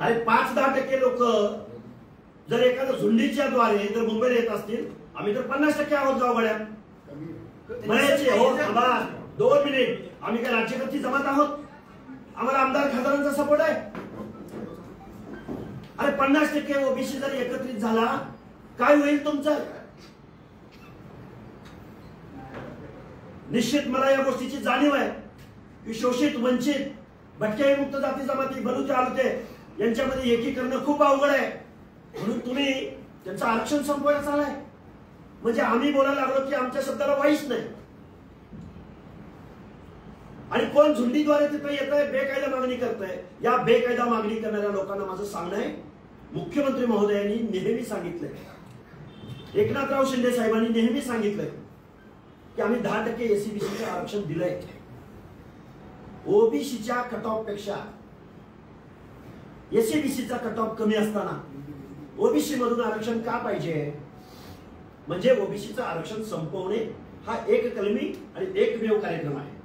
अरे 5-10% लोक जर एखाद्या झुंडीच्या द्वारे जर मुंबईला येत असतील, आम्ही तर 50% आहोत गावगाड्यात. म्हणायचे हो थांबा 2 मिनिट, आम्ही काय राज्यकर्ती जमात आहोत? आम्हाला आमदार खासदारांचा सपोर्ट आहे. अरे 50% ओबीसी जर एकत्रित झाला काय होईल तुमचं? निश्चित मला या गोष्टीची जाणीव आहे की शोषित, वंचित, भटक्या मुक्त जाती जमाती, बलुते, आलते यांच्यामध्ये एकीकरण खूप अवघड आहे. म्हणून तुम्ही त्यांचं आरक्षण संपवायला चाललाय. म्हणजे आम्ही बोलायला लागलो की आमच्या शब्दाला वाईच नाही. आणि कोण झुंडीद्वारे तिथे येत आहे, बेकायदा मागणी करत आहे. या बेकायदा मागणी करणाऱ्या लोकांना माझं सांगणं आहे, मुख्यमंत्री महोदयांनी नेहमी सांगितलंय, एकनाथराव शिंदे साहेबांनी नेहमी सांगितलंय की आम्ही 10% एससीबीसीचं आरक्षण दिलंय. ओबीसीच्या कट ऑफ पेक्षा एससीबीसीचा कट ऑफ कमी असताना ओबीसी मधून आरक्षण का पाहिजे? म्हणजे ओबीसीचं आरक्षण संपवणे हा एक कलमी आणि एकमेव कार्यक्रम आहे.